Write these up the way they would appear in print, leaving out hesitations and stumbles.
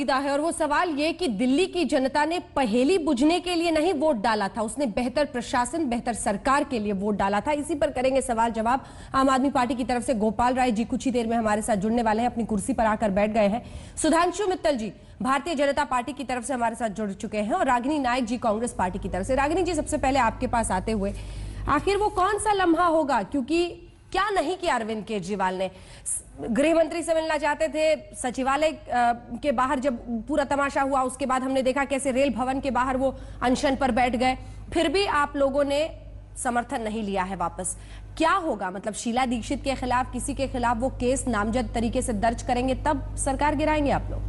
सीधा है और वो सवाल ये कि दिल्ली की जनता ने पहेली बुझने के लिए नहीं वोट डाला था, उसने बेहतर प्रशासन, बेहतर सरकार के लिए वोट डाला था। इसी पर करेंगे सवाल जवाब। आम आदमी पार्टी की तरफ से गोपाल राय जी कुछ ही देर में हमारे साथ जुड़ने वाले हैं, अपनी कुर्सी पर आकर बैठ गए हैं। सुधांशु मित्तल जी भारतीय जनता पार्टी की तरफ से हमारे साथ जुड़ चुके हैं और रागिनी नायक जी कांग्रेस पार्टी की तरफ से। रागिनी जी, सबसे पहले आपके पास आते हुए, आखिर वो कौन सा लम्हा होगा, क्योंकि क्या नहीं किया अरविंद केजरीवाल ने? गृह मंत्री से मिलना चाहते थे, सचिवालय के बाहर जब पूरा तमाशा हुआ उसके बाद हमने देखा कैसे रेल भवन के बाहर वो अनशन पर बैठ गए, फिर भी आप लोगों ने समर्थन नहीं लिया है वापस। क्या होगा? मतलब शीला दीक्षित के खिलाफ, किसी के खिलाफ वो केस नामजद तरीके से दर्ज करेंगे तब सरकार गिराएंगे आप लोग?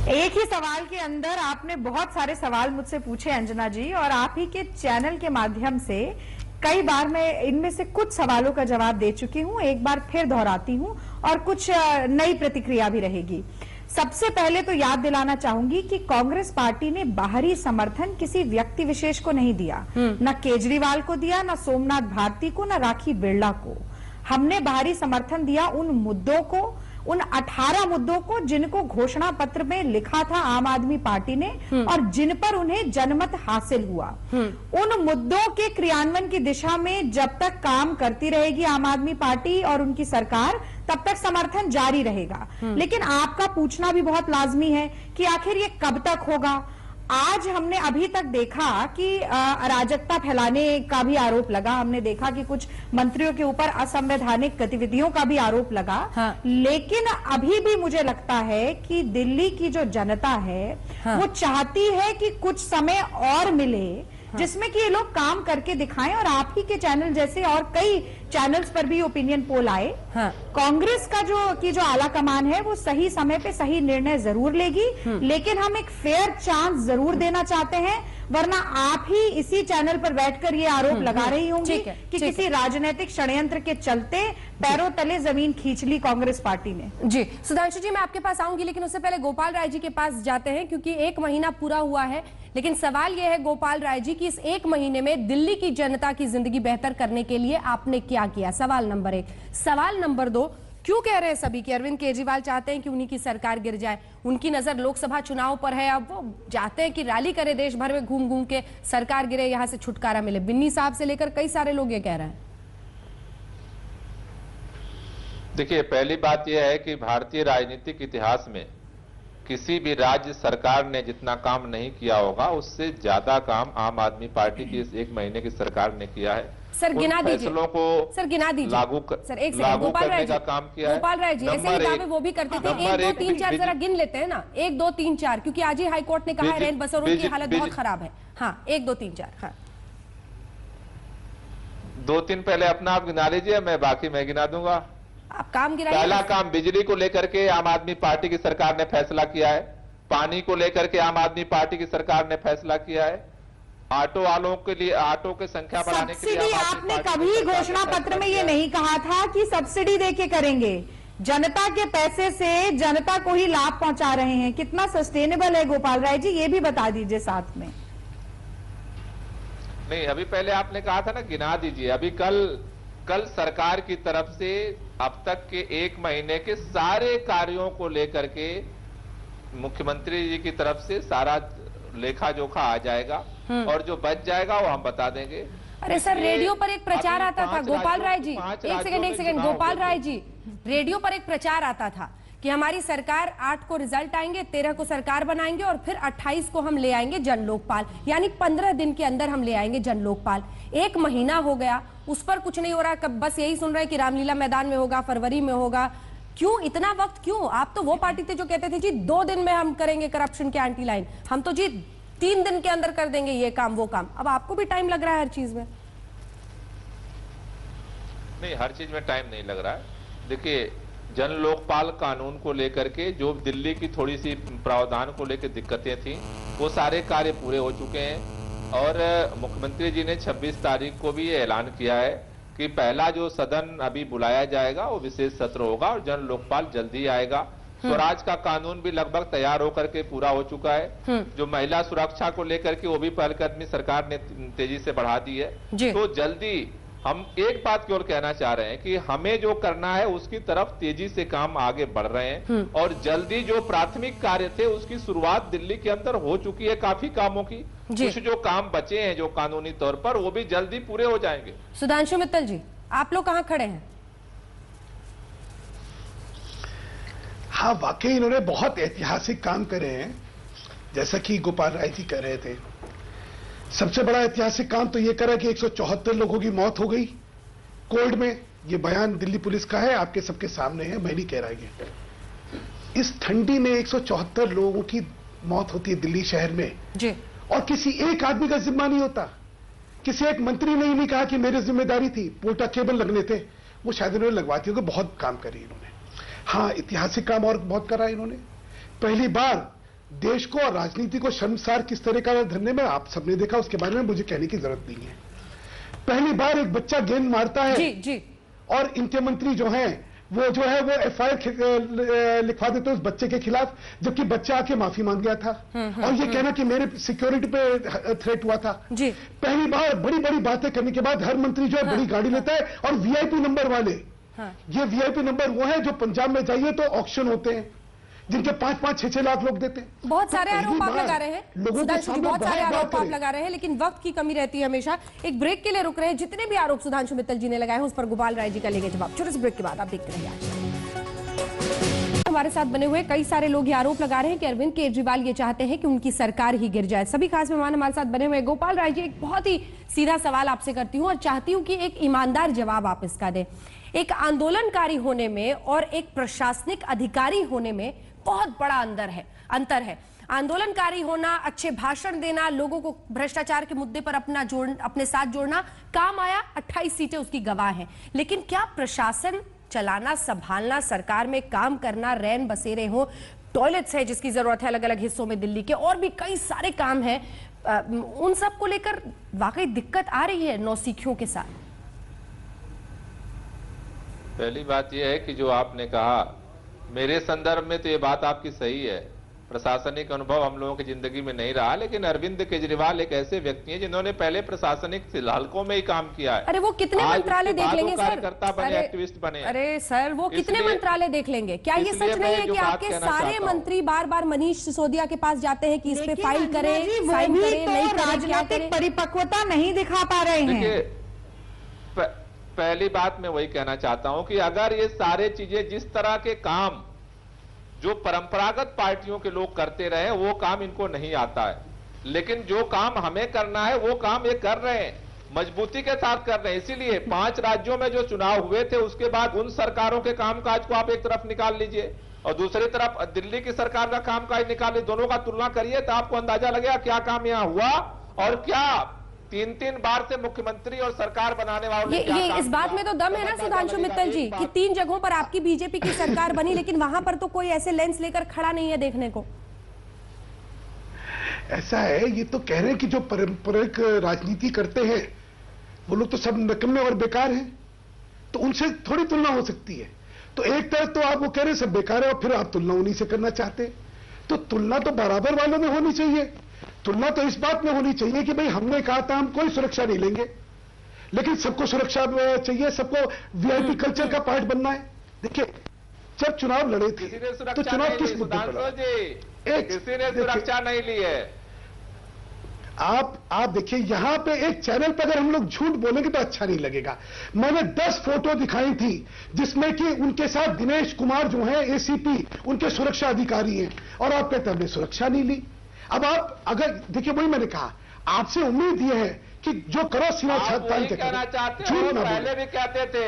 एक ही सवाल के अंदर आपने बहुत सारे सवाल मुझसे पूछे अंजना जी, और आप ही के चैनल के माध्यम से कई बार मैं इनमें से कुछ सवालों का जवाब दे चुकी हूं। एक बार फिर दोहराती हूं और कुछ नई प्रतिक्रिया भी रहेगी। सबसे पहले तो याद दिलाना चाहूंगी कि कांग्रेस पार्टी ने बाहरी समर्थन किसी व्यक्ति विशेष को नहीं दिया, न केजरीवाल को दिया, न सोमनाथ भारती को, न राखी बिरला को। हमने बाहरी समर्थन दिया उन मुद्दों को, उन 18 मुद्दों को जिनको घोषणा पत्र में लिखा था आम आदमी पार्टी ने और जिन पर उन्हें जनमत हासिल हुआ। उन मुद्दों के क्रियान्वयन की दिशा में जब तक काम करती रहेगी आम आदमी पार्टी और उनकी सरकार, तब तक समर्थन जारी रहेगा। लेकिन आपका पूछना भी बहुत लाजमी है कि आखिर ये कब तक होगा। आज हमने अभी तक देखा कि अराजकता फैलाने का भी आरोप लगा, हमने देखा कि कुछ मंत्रियों के ऊपर असंवैधानिक गतिविधियों का भी आरोप लगा। लेकिन अभी भी मुझे लगता है कि दिल्ली की जो जनता है वो चाहती है कि कुछ समय और मिले जिसमें कि ये लोग काम करके दिखाएं, और आप ही के चैनल जैसे और कई चैनल्स पर भी ओपिनियन पोल आए। कांग्रेस का जो आला कमान है वो सही समय पे सही निर्णय जरूर लेगी, लेकिन हम एक फेयर चांस जरूर देना चाहते हैं, वरना आप ही इसी चैनल पर बैठकर ये आरोप लगा रही होंगी कि किसी राजनीतिक षड्यंत्र के चलते पैरों तले जमीन खींच ली कांग्रेस पार्टी ने। जी सुधांशु जी, मैं आपके पास आऊंगी, लेकिन उससे पहले गोपाल राय जी के पास जाते हैं, क्योंकि 1 महीना पूरा हुआ है। लेकिन सवाल यह है गोपाल राय जी कि इस 1 महीने में दिल्ली की जनता की जिंदगी बेहतर करने के लिए आपने क्या किया? सवाल नंबर 1। सवाल नंबर 2, क्यों कह रहे हैं सभी कि अरविंद केजरीवाल चाहते हैं कि उन्हीं की सरकार गिर जाए? उनकी नजर लोकसभा चुनाव पर है, अब वो चाहते हैं कि रैली करे देश भर में, घूम घूम के सरकार गिरे, यहां से छुटकारा मिले। बिन्नी साहब से लेकर कई सारे लोग ये कह रहे हैं। देखिए, पहली बात यह है कि भारतीय राजनीतिक इतिहास में किसी भी राज्य सरकार ने जितना काम नहीं किया होगा उससे ज्यादा काम आम आदमी पार्टी की इस 1 महीने की सरकार ने किया है। सर गिना दीजिए, सर गिना दीजिए, सर एक सेकंड, गोपाल राय जी काम किया है। गोपाल राय जी ऐसे ही दावे वो भी करते थे। 1 2 3 4 जरा गिन लेते हैं ना, 1 2 3 4, क्योंकि आज ही हाईकोर्ट ने कहा है रैन बसेरों की हालत बहुत खराब है। हाँ 1 2 3 4। हाँ 2-3 पहले अपना आप गिना लीजिए, मैं बाकी मैं गिना दूंगा। आप काम गिनाइए। पहला काम बिजली को लेकर के आम आदमी पार्टी की सरकार ने फैसला किया है। पानी को लेकर के आम आदमी पार्टी की सरकार ने फैसला किया है। ऑटो वालों के लिए ऑटो की संख्या बढ़ाने के लिए आपने कभी घोषणा पत्र में ये नहीं कहा था कि सब्सिडी देके करेंगे। जनता के पैसे से जनता को ही लाभ पहुंचा रहे हैं। कितना सस्टेनेबल है गोपाल राय जी, ये भी बता दीजिए साथ में। नहीं, अभी पहले आपने कहा था ना गिना दीजिए। अभी कल सरकार की तरफ से अब तक के 1 महीने के सारे कार्यों को लेकर के मुख्यमंत्री जी की तरफ से सारा लेखा जोखा आ जाएगा और जो बच जाएगा वो हम बता देंगे। अरे सर, रेडियो पर एक प्रचार आता था गोपाल राय जी, एक सेकंड गोपाल राय जी, रेडियो पर एक प्रचार आता था कि हमारी सरकार 8 को रिजल्ट आएंगे, 13 को सरकार बनाएंगे और फिर 28 को हम ले आएंगे जन लोकपाल, यानी 15 दिन के अंदर हम ले आएंगे जन लोकपाल। 1 महीना हो गया, उस पर कुछ नहीं हो रहा। कब बस यही सुन रहे हैं कि रामलीला मैदान में होगा, फरवरी में होगा। क्यों इतना वक्त, क्यों? आप तो वो पार्टी थे जो कहते थे जी 2 दिन में हम करेंगे करप्शन के एंटी लाइन, हम तो जी 3 दिन के अंदर कर देंगे ये काम वो काम। अब आपको भी टाइम लग रहा है हर चीज में। नहीं, हर चीज में टाइम नहीं लग रहा है। देखिए, जन लोकपाल कानून को लेकर के जो दिल्ली की थोड़ी सी प्रावधान को लेकर दिक्कतें थी, वो सारे कार्य पूरे हो चुके हैं। और मुख्यमंत्री जी ने 26 तारीख को भी ये ऐलान किया है कि पहला जो सदन अभी बुलाया जाएगा वो विशेष सत्र होगा और जन लोकपाल जल्दी आएगा। स्वराज का कानून भी लगभग तैयार होकर के पूरा हो चुका है। जो महिला सुरक्षा को लेकर के वो भी पहलकदमी सरकार ने तेजी से बढ़ा दी है। तो जल्दी हम एक बात की ओर कहना चाह रहे हैं कि हमें जो करना है उसकी तरफ तेजी से काम आगे बढ़ रहे हैं और जल्दी जो प्राथमिक कार्य थे उसकी शुरुआत दिल्ली के अंदर हो चुकी है काफी कामों की। कुछ जो काम बचे हैं जो कानूनी तौर पर वो भी जल्दी पूरे हो जाएंगे। सुधांशु मित्तल जी, आप लोग कहां खड़े हैं? हाँ, वाकई इन्होंने बहुत ऐतिहासिक काम करे हैं, जैसा कि गोपाल राय जी कह रहे थे। सबसे बड़ा ऐतिहासिक काम तो यह करा कि 174 लोगों की मौत हो गई कोल्ड में। यह बयान दिल्ली पुलिस का है, आपके सबके सामने है, मैं नहीं कह रहा ये। इस ठंडी में 174 लोगों की मौत होती है दिल्ली शहर में जी, और किसी एक आदमी का जिम्मा नहीं होता। किसी एक मंत्री ने नहीं कहा कि मेरी जिम्मेदारी थी, पोर्टा केबल लगने थे, वो शायद इन्होंने लगवाती होगी। बहुत काम करी इन्होंने। हाँ, ऐतिहासिक काम और बहुत करा इन्होंने। पहली बार देश को और राजनीति को शर्मसार किस तरह का धरने में आप सबने देखा, उसके बारे में मुझे कहने की जरूरत नहीं है। पहली बार एक बच्चा गेंद मारता है जी जी, और इनके मंत्री जो हैं वो FIR लिखवा देते उस बच्चे के खिलाफ, जबकि बच्चा आके माफी मांग गया था और ये कहना कि मेरे सिक्योरिटी पे थ्रेट हुआ था जी। पहली बार बड़ी बड़ी बातें करने के बाद हर मंत्री जो है बड़ी गाड़ी लेता है और VIP नंबर वाले। ये VIP नंबर वो है जो पंजाब में जाइए तो ऑक्शन होते हैं जिनके 5-5, 6-6 लाख लोग देते हैं। बहुत सारे आरोप आप लगा रहे हैं, सुधांशु जी, बहुत सारे आरोप आप करें। लगा रहे हैं, लेकिन वक्त की कमी रहती है हमेशा। एक ब्रेक के लिए रुक रहे हैं। जितने भी आरोप सुधांशु मित्तल जी ने लगाए हैं उस पर गोपाल राय जी का लेंगे जवाब। छोटे से ब्रेक के बाद आप देखते रहिए। हमारे साथ बने हुए कई सारे लोग ये आरोप लगा रहे हैं कि अरविंद केजरीवाल ये चाहते हैं कि उनकी सरकार ही गिर जाए। सभी खास मेहमान हमारे साथ बने हुए। गोपाल राय जी, एक बहुत ही सीधा सवाल आपसे करती हूँ और चाहती हूँ कि एक ईमानदार जवाब आप इसका दें। एक आंदोलनकारी होने में और एक प्रशासनिक अधिकारी होने में बहुत बड़ा अंतर है। आंदोलनकारी होना, अच्छे भाषण देना, लोगों को भ्रष्टाचार के मुद्दे पर अपने साथ जोड़ना, काम आया, 28 सीटें उसकी गवाह हैं। लेकिन क्या प्रशासन चलाना, संभालना, सरकार में काम करना, रैन बसेरे हो, टॉयलेट्स है जिसकी जरूरत है अलग अलग हिस्सों में दिल्ली के, और भी कई सारे काम हैं, उन सब को लेकर वाकई दिक्कत आ रही है नौसिखियों के साथ? पहली बात यह है कि जो आपने कहा, मेरे संदर्भ में तो ये बात आपकी सही है। प्रशासनिक अनुभव हम लोगों की जिंदगी में नहीं रहा, लेकिन अरविंद केजरीवाल एक ऐसे व्यक्ति हैं जिन्होंने पहले प्रशासनिक हलकों में ही काम किया है। अरे वो कितने मंत्रालय देख लेंगे सर? कार्यकर्ता बने, एक्टिविस्ट बने। अरे सर, वो कितने मंत्रालय देख लेंगे? क्या ये सच नहीं है कि आपके सारे मंत्री बार बार मनीष सिसोदिया के पास जाते हैं कि इस पे फाइल करें, साइन करें, नहीं करें, क्या करें? परिपक्वता नहीं दिखा पा रहे हैं। पहली बात मैं वही कहना चाहता हूं कि अगर ये सारे चीजें, जिस तरह के काम जो परंपरागत पार्टियों के लोग करते रहे, वो काम इनको नहीं आता है, लेकिन जो काम हमें करना है वो काम ये कर रहे हैं, मजबूती के साथ कर रहे हैं। इसीलिए 5 राज्यों में जो चुनाव हुए थे उसके बाद उन सरकारों के कामकाज को आप एक तरफ निकाल लीजिए और दूसरी तरफ दिल्ली की सरकार का कामकाज निकाल लीजिए, दोनों का तुलना करिए तो आपको अंदाजा लगेगा क्या काम यहाँ हुआ और क्या 3-3 बार से मुख्यमंत्री और सरकार बनाने वालों ये इस बात में तो दम है ना सुधांशु मित्तल जी कि 3 जगहों पर आपकी बीजेपी की सरकार बनी, लेकिन वहां पर तो कोई ऐसे लेंस लेकर खड़ा नहीं है देखने को। ऐसा है, ये तो कह रहे हैं कि जो पारंपरिक राजनीति करते हैं वो लोग तो सब नकम्मे और बेकार हैं, तो उनसे थोड़ी तुलना हो सकती है। तो एक तरफ तो आप वो कह रहे हैं सब बेकार है और फिर आप तुलना उन्हीं से करना चाहते हैं, तो तुलना तो बराबर वालों में होनी चाहिए। तुलना तो इस बात में होनी चाहिए कि भाई हमने कहा था हम कोई सुरक्षा नहीं लेंगे, लेकिन सबको सुरक्षा चाहिए, सबको VIP कल्चर का पार्ट बनना है। देखिए, जब चुनाव लड़े थे तो चुनाव किस मुद्दे पर? किसी ने सुरक्षा नहीं ली है। आप देखिए, यहां पे एक चैनल पर अगर हम लोग झूठ बोलेंगे तो अच्छा नहीं लगेगा। मैंने 10 फोटो दिखाई थी जिसमें कि उनके साथ दिनेश कुमार जो है ACP, उनके सुरक्षा अधिकारी हैं, और आप कहते हमने सुरक्षा नहीं ली। अब आप अगर देखिए, वही मैंने कहा, आपसे उम्मीद यह है कि जो करो सीमा छान के कहना चाहते हो। पहले भी कहते थे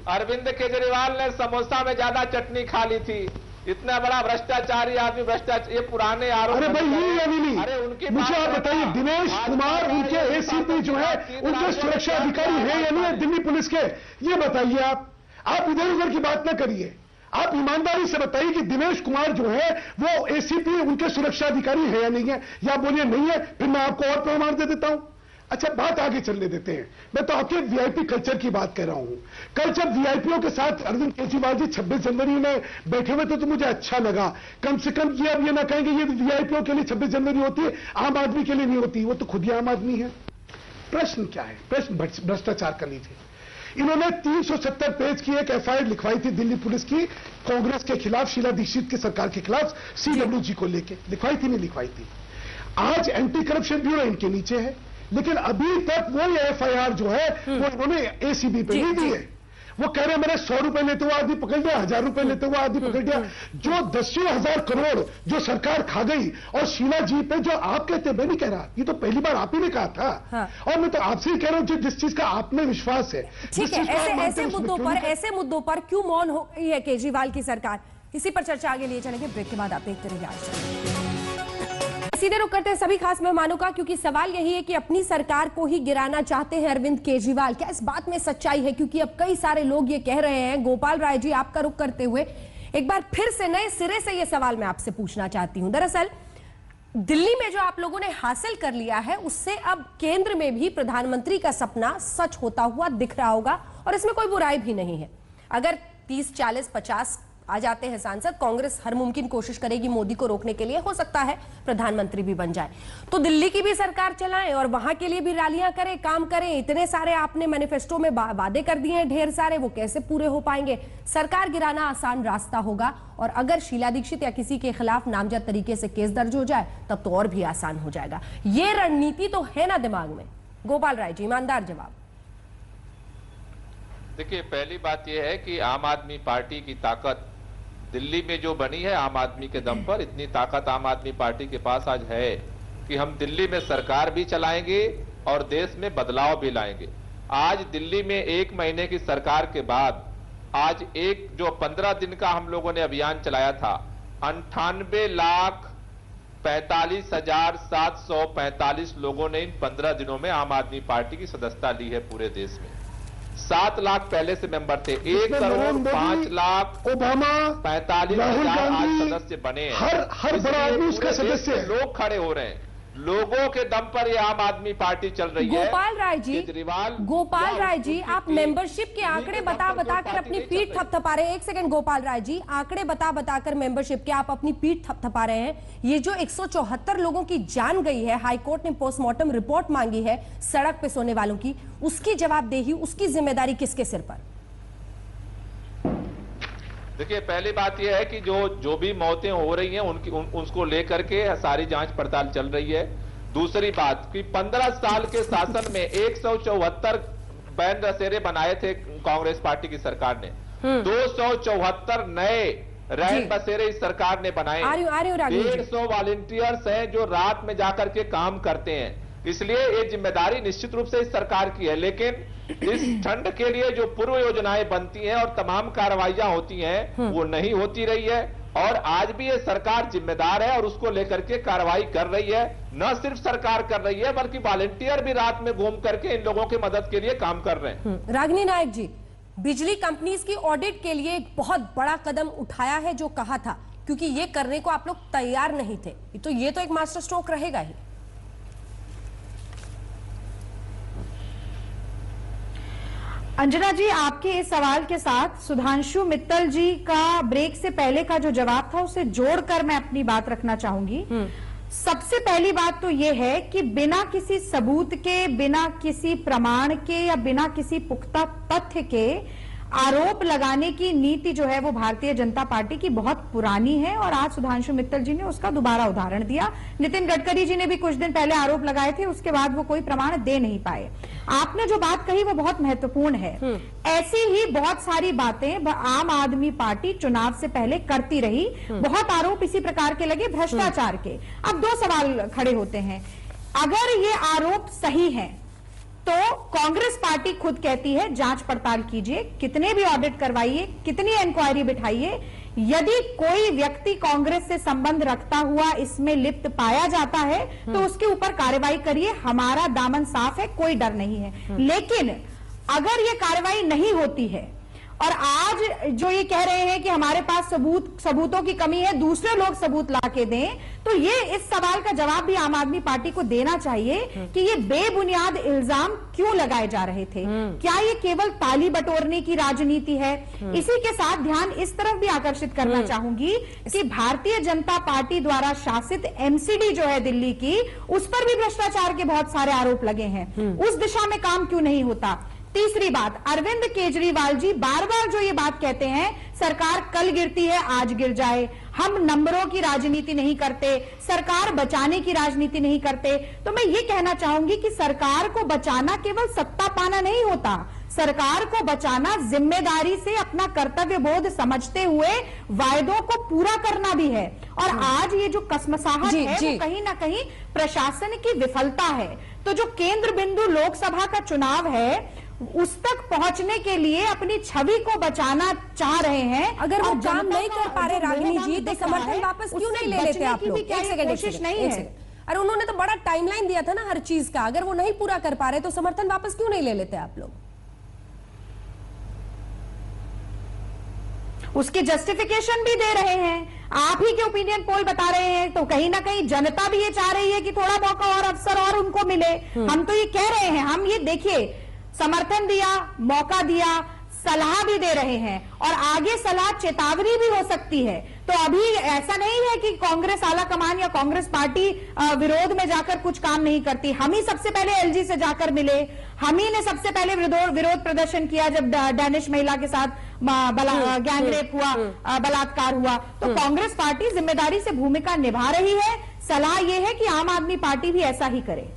अरविंद केजरीवाल ने समोसा में ज्यादा चटनी खा ली थी, इतना बड़ा भ्रष्टाचारी आदमी, भ्रष्टाचार, ये पुराने आरोप। अरे भाई, ये या नहीं? अरे उनकी मुझे आप बताइए, दिनेश कुमार उनके ACP जो है उनके सुरक्षा अधिकारी है या नहीं है दिल्ली पुलिस के? ये बताइए। आप इधर उधर की बात ना करिए, आप ईमानदारी से बताइए कि दिनेश कुमार जो है वो ACP उनके सुरक्षा अधिकारी है या नहीं है, या बोलिए नहीं है, फिर मैं आपको और प्रमाण दे देता हूं। अच्छा, बात आगे चलने देते हैं। मैं तो आपके VIP कल्चर की बात कर रहा हूं। कल जब VIPों के साथ अरविंद केजरीवाल जी 26 जनवरी में बैठे हुए थे तो मुझे अच्छा लगा। कम से कम ये अब ये ना कहेंगे ये VIPों के लिए 26 जनवरी होती है, आम आदमी के लिए नहीं होती, वो तो खुद ही आम आदमी है। प्रश्न क्या है? प्रश्न भ्रष्टाचार का लीजिए। इन्होंने 370 पेज की एक एफआईआर लिखवाई थी दिल्ली पुलिस की कांग्रेस के खिलाफ, शीला दीक्षित की सरकार के खिलाफ CWG को लेके। लिखवाई थी नहीं लिखवाई थी? आज एंटी करप्शन ब्यूरो इनके नीचे है, लेकिन अभी तक वो एफआईआर जो है वो इन्होंने ACB पे नहीं दी है। वो कह रहे हैं मैंने 100 रुपए लेते हुए आदमी पकड़ लिया, 1000 रुपए लेते हुए आदमी पकड़ लिया। जो 10,000 करोड़ जो सरकार खा गई, और शीला जी पे जो आप कहते, मैं नहीं कह रहा, ये तो पहली बार आप ही ने कहा था। हाँ। और मैं तो आपसे ही कह रहा हूं जिस चीज का आप में विश्वास है। ठीक है, ऐसे मुद्दों पर क्यों मौन हो गई है केजरीवाल की सरकार? इसी पर चर्चा आगे लिए चलेंगे, ब्रेक के बाद आप देखते रहिए आज। सीधे रुक करते हैं सभी खास मेहमानों का, क्योंकि सवाल यही है कि अपनी सरकार को ही गिराना चाहते हैं अरविंद केजरीवाल। क्या इस बात में सच्चाई है? क्योंकि अब कई सारे लोग ये कह रहे हैं। गोपाल राय जी, आपका रुख करते हुए एक बार फिर से नए सिरे से ये सवाल मैं आपसे पूछना चाहती हूं। दरअसल दिल्ली में जो आप लोगों ने हासिल कर लिया है, उससे अब केंद्र में भी प्रधानमंत्री का सपना सच होता हुआ दिख रहा होगा, और इसमें कोई बुराई भी नहीं है। अगर 30, 40, 50 आ जाते हैं सांसद, कांग्रेस हर मुमकिन कोशिश करेगी मोदी को रोकने के लिए, हो सकता है प्रधानमंत्री भी बन जाए। तो दिल्ली की भी सरकार चलाएं और वहां के लिए भी रैलियां करें, काम करें। इतने सारे आपने मैनिफेस्टो में वादे कर दिए हैं ढेर सारे, वो कैसे पूरे हो पाएंगे? सरकार गिराना आसान रास्ता होगा, और अगर शीला दीक्षित या किसी के खिलाफ नामजद तरीके से केस दर्ज हो जाए तब तो और भी आसान हो जाएगा। ये रणनीति तो है ना दिमाग में? गोपाल राय जी, ईमानदार जवाब। देखिए, पहली बात यह है कि आम आदमी पार्टी की ताकत दिल्ली में जो बनी है आम आदमी के दम पर, इतनी ताकत आम आदमी पार्टी के पास आज है कि हम दिल्ली में सरकार भी चलाएंगे और देश में बदलाव भी लाएंगे। आज दिल्ली में 1 महीने की सरकार के बाद आज एक जो 15 दिन का हम लोगों ने अभियान चलाया था, 98,45,745 लोगों ने इन 15 दिनों में आम आदमी पार्टी की सदस्यता ली है पूरे देश में। 7 लाख पहले से मेंबर थे, 1,05,45,000 आज सदस्य बने हैं। हर बड़ा आदमी उसका सदस्य है। लोग खड़े हो रहे हैं, लोगों के दम पर ये आम आदमी पार्टी चल रही है। गोपाल राय जी, आप मेंबरशिप के आंकड़े बता कर अपनी पीठ थपथपा रहे हैं। एक सेकंड गोपाल राय जी, आंकड़े बता कर मेंबरशिप के आप अपनी पीठ थपथपा रहे हैं। ये जो 174 लोगों की जान गई है, हाईकोर्ट ने पोस्टमार्टम रिपोर्ट मांगी है सड़क पे सोने वालों की, उसकी जवाबदेही, उसकी जिम्मेदारी किसके सिर पर? देखिए, पहली बात यह है कि जो भी मौतें हो रही हैं उसको लेकर के सारी जांच पड़ताल चल रही है। दूसरी बात कि 15 साल के शासन में 174 बैन बसेरे बनाए थे कांग्रेस पार्टी की सरकार ने, 274 नए रैन बसेरे इस सरकार ने बनाए। 150 वॉलंटियर्स हैं जो रात में जाकर के काम करते हैं। इसलिए ये जिम्मेदारी निश्चित रूप से इस सरकार की है, लेकिन इस ठंड के लिए जो पूर्व योजनाएं बनती हैं और तमाम कार्रवाइयां होती हैं वो नहीं होती रही है, और आज भी ये सरकार जिम्मेदार है और उसको लेकर के कार्रवाई कर रही है। न सिर्फ सरकार कर रही है बल्कि वॉलंटियर भी रात में घूम करके इन लोगों की मदद के लिए काम कर रहे हैं। रागिनी नायक जी, बिजली कंपनीज की ऑडिट के लिए एक बहुत बड़ा कदम उठाया है जो कहा था, क्योंकि ये करने को आप लोग तैयार नहीं थे, तो ये तो एक मास्टर स्ट्रोक रहेगा ही। अंजना जी, आपके इस सवाल के साथ सुधांशु मित्तल जी का ब्रेक से पहले का जो जवाब था उसे जोड़कर मैं अपनी बात रखना चाहूंगी। सबसे पहली बात तो यह है कि बिना किसी सबूत के, बिना किसी प्रमाण के या बिना किसी पुख्ता तथ्य के आरोप लगाने की नीति जो है वो भारतीय जनता पार्टी की बहुत पुरानी है, और आज सुधांशु मित्तल जी ने उसका दोबारा उदाहरण दिया। नितिन गडकरी जी ने भी कुछ दिन पहले आरोप लगाए थे, उसके बाद वो कोई प्रमाण दे नहीं पाए। आपने जो बात कही वो बहुत महत्वपूर्ण है। ऐसी ही बहुत सारी बातें आम आदमी पार्टी चुनाव से पहले करती रही। बहुत आरोप इसी प्रकार के लगे भ्रष्टाचार के। अब 2 सवाल खड़े होते हैं। अगर ये आरोप सही है तो कांग्रेस पार्टी खुद कहती है जांच पड़ताल कीजिए, कितने भी ऑडिट करवाइए, कितनी इंक्वायरी बिठाइए, यदि कोई व्यक्ति कांग्रेस से संबंध रखता हुआ इसमें लिप्त पाया जाता है तो उसके ऊपर कार्रवाई करिए, हमारा दामन साफ है, कोई डर नहीं है। लेकिन अगर ये कार्रवाई नहीं होती है और आज जो ये कह रहे हैं कि हमारे पास सबूतों की कमी है, दूसरे लोग सबूत लाके दें, तो ये इस सवाल का जवाब भी आम आदमी पार्टी को देना चाहिए कि ये बेबुनियाद इल्जाम क्यों लगाए जा रहे थे। क्या ये केवल ताली बटोरने की राजनीति है? इसी के साथ ध्यान इस तरफ भी आकर्षित करना चाहूंगी कि भारतीय जनता पार्टी द्वारा शासित एमसीडी जो है दिल्ली की, उस पर भी भ्रष्टाचार के बहुत सारे आरोप लगे हैं। उस दिशा में काम क्यों नहीं होता? तीसरी बात, अरविंद केजरीवाल जी बार बार जो ये बात कहते हैं, सरकार कल गिरती है आज गिर जाए, हम नंबरों की राजनीति नहीं करते, सरकार बचाने की राजनीति नहीं करते। तो मैं ये कहना चाहूंगी कि सरकार को बचाना केवल सत्ता पाना नहीं होता, सरकार को बचाना जिम्मेदारी से अपना कर्तव्य बोध समझते हुए वायदों को पूरा करना भी है। और आज ये जो कसमसाहट है वो कहीं ना कहीं प्रशासन की विफलता है। तो जो केंद्र बिंदु लोकसभा का चुनाव है उस तक पहुंचने के लिए अपनी छवि को बचाना चाह रहे हैं। अगर वो काम नहीं कर पा रहे रागिनी जी, तो समर्थन वापस क्यों नहीं ले लेते आप लोग? एक सेकंड नहीं है। अरे उन्होंने तो बड़ा टाइमलाइन दिया था ना हर चीज का, अगर वो नहीं पूरा कर पा रहे तो समर्थन वापस क्यों नहीं ले लेते आप लोग? उसके जस्टिफिकेशन भी दे रहे हैं, आप ही के ओपिनियन पोल बता रहे हैं। तो कहीं ना कहीं जनता भी ये चाह रही है कि थोड़ा मौका और अवसर और उनको मिले। हम तो ये कह रहे हैं, हम ये देखिए समर्थन दिया, मौका दिया, सलाह भी दे रहे हैं और आगे सलाह चेतावनी भी हो सकती है। तो अभी ऐसा नहीं है कि कांग्रेस आला कमान या कांग्रेस पार्टी विरोध में जाकर कुछ काम नहीं करती। हम ही सबसे पहले एलजी से जाकर मिले, हम ही ने सबसे पहले विरोध प्रदर्शन किया जब डैनिश महिला के साथ गैंगरेप हुआ, बलात्कार हुआ। तो कांग्रेस पार्टी जिम्मेदारी से भूमिका निभा रही है। सलाह यह है कि आम आदमी पार्टी भी ऐसा ही करे।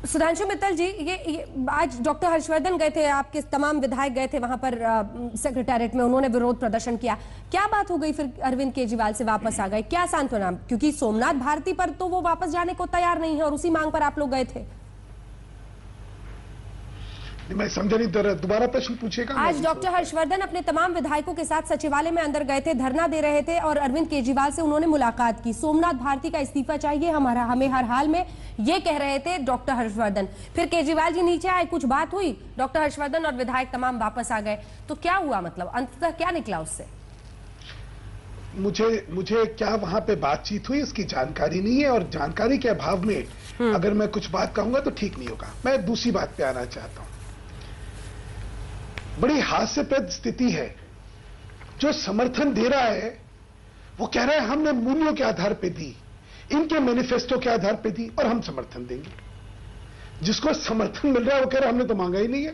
सुधांशु मित्तल जी, ये आज डॉक्टर हर्षवर्धन गए थे, आपके तमाम विधायक गए थे वहां पर सेक्रेटेरिएट में, उन्होंने विरोध प्रदर्शन किया। क्या बात हो गई फिर अरविंद केजरीवाल से वापस आ गए? क्या सांत्वना? क्योंकि सोमनाथ भारती पर तो वो वापस जाने को तैयार नहीं है और उसी मांग पर आप लोग गए थे। मैं समझा नहीं, दोबारा प्रश्न पूछेगा। आज डॉक्टर हर्षवर्धन अपने तमाम विधायकों के साथ सचिवालय में अंदर गए थे, धरना दे रहे थे और अरविंद केजरीवाल से उन्होंने मुलाकात की। सोमनाथ भारती का इस्तीफा चाहिए हमें हर हाल में, ये कह रहे थे डॉक्टर हर्षवर्धन। फिर केजरीवाल जी नीचे आए, कुछ बात हुई, डॉक्टर हर्षवर्धन और विधायक तमाम वापस आ गए। तो क्या हुआ, मतलब अंततः क्या निकला उससे? मुझे क्या वहां पे बातचीत हुई इसकी जानकारी नहीं है, और जानकारी के अभाव में अगर मैं कुछ बात कहूंगा तो ठीक नहीं होगा। मैं दूसरी बात पे आना चाहता हूं। बड़ी हास्यप्रद स्थिति है, जो समर्थन दे रहा है वो कह रहा है हमने मूल्यों के आधार पे दी, इनके मैनिफेस्टो के आधार पे दी और हम समर्थन देंगे। जिसको समर्थन मिल रहा है वो कह रहा है हमने तो मांगा ही नहीं है,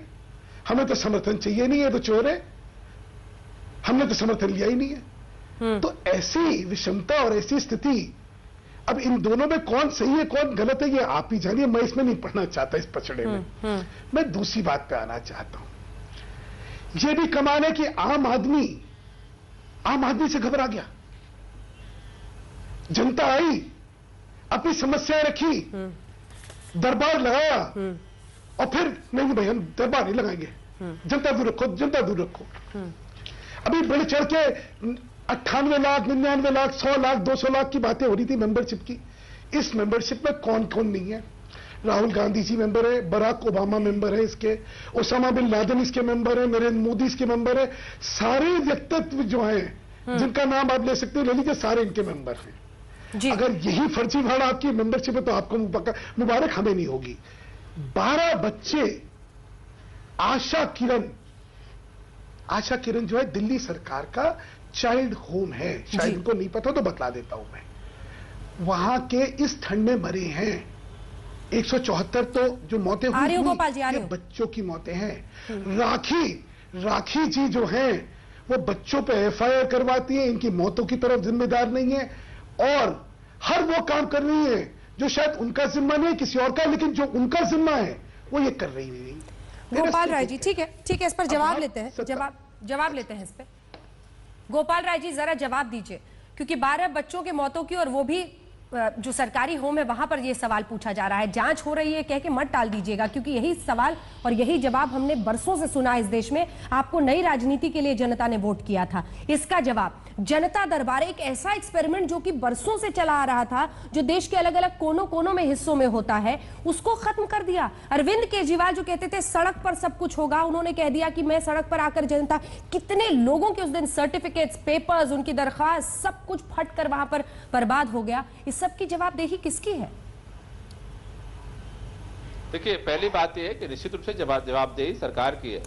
हमें तो समर्थन चाहिए नहीं है, तो चोर है, हमने तो समर्थन लिया ही नहीं है। तो ऐसी विषमता और ऐसी स्थिति, अब इन दोनों में कौन सही है कौन गलत है ये आप ही जानिए, मैं इसमें नहीं पढ़ना चाहता इस पचड़े में। मैं दूसरी बात पे आना चाहता हूं। ये भी कमाल है कि आम आदमी से घबरा गया। जनता आई, अपनी समस्याएं रखी, दरबार लगाया और फिर नहीं भाई हम दरबार नहीं लगाएंगे, जनता दूर रखो, जनता दूर रखो। अभी बढ़ चढ़ के 98 लाख 99 लाख 100 लाख 200 लाख की बातें हो रही थी मेंबरशिप की। इस मेंबरशिप में कौन कौन नहीं है? राहुल गांधी जी मेंबर है, बराक ओबामा मेंबर है इसके, ओसामा बिन लादेन इसके मेंबर है, नरेंद्र मोदी इसके मेंबर है। सारे व्यक्तित्व जो हैं जिनका नाम आप ले सकते हो ले लीजिए, सारे इनके मेंबर हैं। अगर यही फर्जीवाड़ा आपकी मेंबरशिप है तो आपको मुबारक हमें नहीं होगी। 12 बच्चे, आशा किरण जो है दिल्ली सरकार का चाइल्ड होम है, शायद उनको नहीं पता तो बतला देता हूं मैं। वहां के इस ठंड में मरे हैं 174 तो जो मौतें हुई ये बच्चों की मौतें हैं। राखी जी जो हैं वो बच्चों पे एफआईआर करवाती है, इनकी मौतों की तरफ जिम्मेदार नहीं है और हर वो काम कर रही है जो शायद उनका जिम्मा नहीं है किसी और का, लेकिन जो उनका जिम्मा है वो ये कर रही नहीं। गोपाल राय जी, ठीक है, इस पर जवाब लेते हैं, जवाब लेते हैं इस पे। गोपाल राय जी जरा जवाब दीजिए, क्योंकि 12 बच्चों के मौतों की और वो भी जो सरकारी होम है वहां पर ये सवाल पूछा जा रहा है। जांच हो रही है कह के मत टाल दीजिएगा, क्योंकि यही सवाल और यही जवाब हमने बरसों से सुना इस देश में। आपको नई राजनीति के लिए जनता ने वोट किया था, इसका जवाब जनता दरबार, एक ऐसा एक्सपेरिमेंट जो कि बरसों से चला आ रहा था, जो देश के अलग अलग कोनों कोनों में हिस्सों में होता है, उसको खत्म कर दिया। अरविंद केजरीवाल जो कहते थे सड़क पर सब कुछ होगा, उन्होंने कह दिया कि मैं सड़क पर आकर जनता, कितने लोगों के उस दिन सर्टिफिकेट्स, पेपर्स, उनकी दरखास्त सब कुछ फट कर वहां पर बर्बाद हो गया। इस सब की जवाबदेही किसकी है? देखिए, पहली बात यह है कि निश्चित रूप से जवाबदेही सरकार की है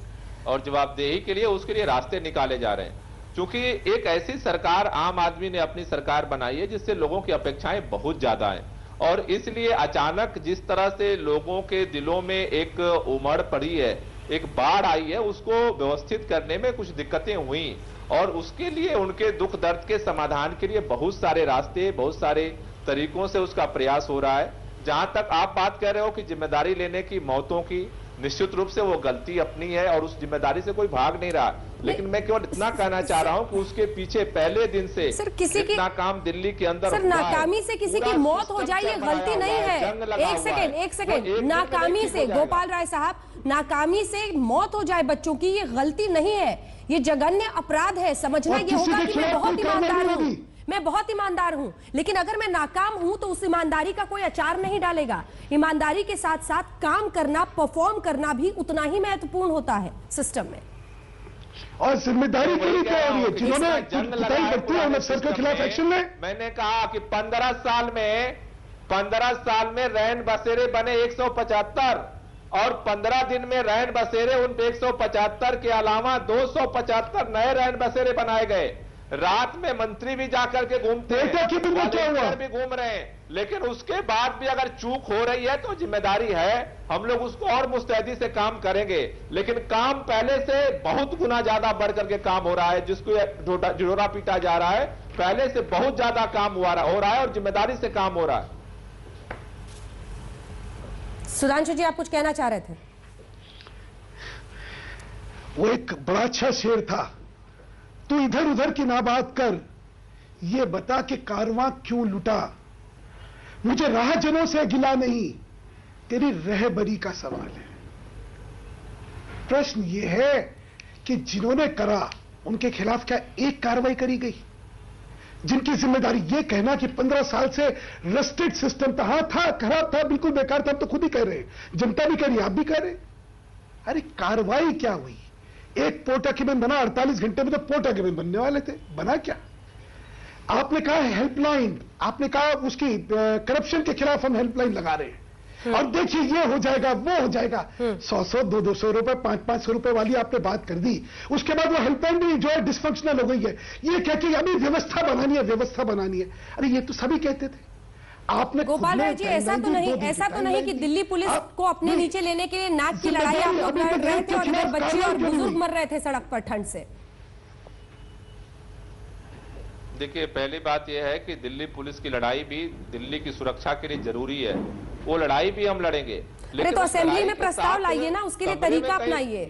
और जवाबदेही के लिए उसके लिए रास्ते निकाले जा रहे हैं, क्योंकि एक ऐसी सरकार आम आदमी ने अपनी सरकार बनाई है जिससे लोगों की अपेक्षाएं बहुत ज्यादा हैं और इसलिए अचानक जिस तरह से लोगों के दिलों में एक उमड़ पड़ी है एक बाढ़ आई है उसको व्यवस्थित करने में कुछ दिक्कतें हुई और उसके लिए उनके दुख दर्द के समाधान के लिए बहुत सारे रास्ते, बहुत सारे तरीकों से उसका प्रयास हो रहा है। जहां तक आप बात कर रहे हो कि जिम्मेदारी लेने की, मौतों की, निश्चित रूप से वो गलती अपनी है और उस जिम्मेदारी से कोई भाग नहीं रहा, लेकिन मैं केवल इतना कहना चाह रहा हूं कि उसके पीछे पहले दिन से सर किसी की नाकाम दिल्ली के अंदर सर नाकामी से किसी की मौत हो जाए ये गलती नहीं है। एक सेकेंड नाकामी से, गोपाल राय साहब, नाकामी से मौत हो जाए बच्चों की ये गलती नहीं है, ये जघन्य अपराध है। समझना ये होगा कि मैं बहुत ईमानदार हूं, मैं बहुत ईमानदार हूं, लेकिन अगर मैं नाकाम हूं तो उस ईमानदारी का कोई अचार नहीं डालेगा। ईमानदारी के साथ साथ काम करना, परफॉर्म करना भी उतना ही महत्वपूर्ण होता है सिस्टम में। और जिम्मेदारी के लिए क्या हो रही है? जिन्होंने पिटाई करती है उन्हें सर के खिलाफ एक्शन ले। मैंने कहा कि 15 साल में रैन बसेरे बने 175 और 15 दिन में रैन बसेरे उन 175 के अलावा 275 नए रैन बसेरे बनाए गए। रात में मंत्री भी जाकर के घूमते हैं, वॉलंटियर भी घूम रहे हैं, लेकिन उसके बाद भी अगर चूक हो रही है तो जिम्मेदारी है, हम लोग उसको और मुस्तैदी से काम करेंगे। लेकिन काम पहले से बहुत गुना ज्यादा बढ़ करके काम हो रहा है, जिसको ढिढोरा पीटा जा रहा है, पहले से बहुत ज्यादा काम हो रहा है और जिम्मेदारी से काम हो रहा है। सुधांशु जी, आप कुछ कहना चाह रहे थे? वो एक बड़ा अच्छा शेर था, तू इधर उधर की ना बात कर, ये बता कि कारवां क्यों लुटा। मुझे राहजनों से गिला नहीं, तेरी रहबरी का सवाल है। प्रश्न यह है कि जिन्होंने करा उनके खिलाफ क्या एक कार्रवाई करी गई? जिनकी जिम्मेदारी यह कहना कि 15 साल से रस्टेड सिस्टम था, हाँ था, खराब था, बिल्कुल बेकार था, हम तो खुद ही कह रहे हैं, जनता भी कह रही, आप भी कह रहे। अरे कार्रवाई क्या हुई? एक पोर्ट अकेमेंट बना 48 घंटे में, तो पोर्ट अकेमेंट बनने वाले थे, बना क्या? आपने कहा हेल्पलाइन, आपने कहा उसकी करप्शन के खिलाफ हम हेल्पलाइन लगा रहे हैं, और देखिए ये हो जाएगा, वो हो जाएगा। 100-100, 200 रुपए, 500-500 रुपए वाली आपने बात कर दी, उसके बाद वो हेल्पलाइन भी जो है डिसफंक्शनल हो गई है। ये कहती है अभी व्यवस्था बनानी है, व्यवस्था बनानी है। अरे ये तो सभी कहते थे। आपने गोपाल राय जी, ऐसा तो नहीं कि दिल्ली पुलिस को अपने नीचे लेने के लिए नाक की लड़ाई आप लोग लड़ रहे थे और इधर बच्चे और बुजुर्ग मर रहे थे सड़क पर ठंड से। देखिए, पहली बात यह है कि दिल्ली पुलिस की लड़ाई भी दिल्ली की सुरक्षा के लिए जरूरी है, वो लड़ाई भी हम लड़ेंगे। लेकिन तो असेंबली में प्रस्ताव लाइए ना, उसके लिए तरीका अपनाइए।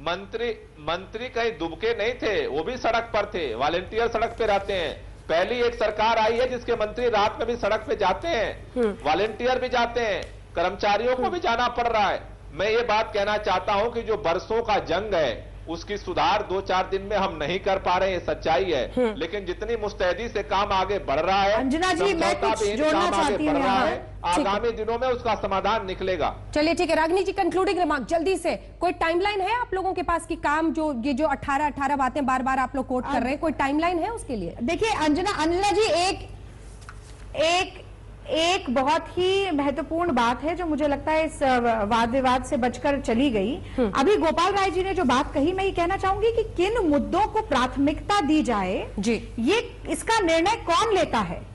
मंत्री कहीं दुबके नहीं थे, वो भी सड़क पर थे, वॉलंटियर सड़क पे रहते हैं। पहली एक सरकार आई है जिसके मंत्री रात में भी सड़क पे जाते हैं, वॉलंटियर भी जाते हैं, कर्मचारियों को भी जाना पड़ रहा है। मैं ये बात कहना चाहता हूं कि जो बरसों का जंग है उसकी सुधार 2-4 दिन में हम नहीं कर पा रहे हैं, सच्चाई है, लेकिन जितनी मुस्तैदी से काम आगे बढ़ रहा है, अंजना जी मैं कुछ जोड़ना चाहती हूँ, आगामी दिनों में उसका समाधान निकलेगा। चलिए ठीक है, रागिनी जी कंक्लूडिंग रिमार्क जल्दी से, कोई टाइमलाइन है आप लोगों के पास कि काम जो ये जो 18 बातें बार बार आप लोग कोट कर रहे हैं, कोई टाइमलाइन है उसके लिए? देखिए अंजना जी, एक बहुत ही महत्वपूर्ण बात है जो मुझे लगता है इस वाद विवाद से बचकर चली गई। अभी गोपाल राय जी ने जो बात कही, मैं ये कहना चाहूंगी कि किन मुद्दों को प्राथमिकता दी जाए जी, ये इसका निर्णय कौन लेता है?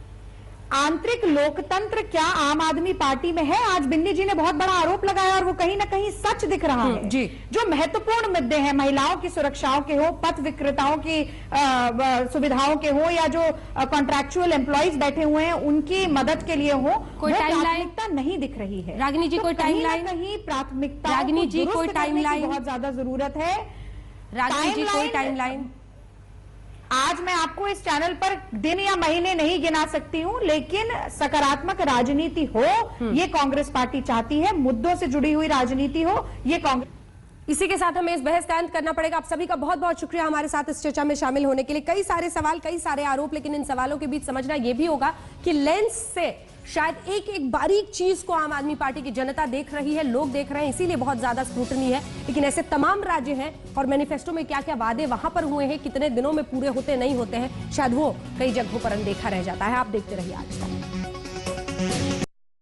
आंतरिक लोकतंत्र क्या आम आदमी पार्टी में है? आज बिन्नी जी ने बहुत बड़ा आरोप लगाया और वो कहीं ना कहीं सच दिख रहा है जी। जो महत्वपूर्ण मुद्दे हैं, महिलाओं की सुरक्षाओं के हो, पथ विक्रेताओं की सुविधाओं के हो, या जो कॉन्ट्रैक्चुअल एम्प्लॉइज बैठे हुए हैं उनकी मदद के लिए हो, कोई प्राथमिकता नहीं दिख रही है। रागिनी जी, कोई टाइमलाइन? कहीं प्राथमिकता, रागिनी जी कोई टाइमलाइन बहुत ज्यादा जरूरत है। रागिनी जी कोई टाइमलाइन? आज मैं आपको इस चैनल पर दिन या महीने नहीं गिना सकती हूं, लेकिन सकारात्मक राजनीति हो ये कांग्रेस पार्टी चाहती है, मुद्दों से जुड़ी हुई राजनीति हो ये कांग्रेस। इसी के साथ हमें इस बहस का अंत करना पड़ेगा। आप सभी का बहुत बहुत शुक्रिया हमारे साथ इस चर्चा में शामिल होने के लिए। कई सारे सवाल, कई सारे आरोप, लेकिन इन सवालों के बीच समझना यह भी होगा कि लेंस से शायद एक एक बारीक चीज को आम आदमी पार्टी की जनता देख रही है, लोग देख रहे हैं, इसीलिए बहुत ज्यादा स्क्रूटनी है। लेकिन ऐसे तमाम राज्य हैं और मैनिफेस्टो में क्या क्या वादे वहां पर हुए हैं, कितने दिनों में पूरे होते नहीं होते हैं, शायद वो कई जगहों पर अनदेखा रह जाता है। आप देखते रहिए आज तक।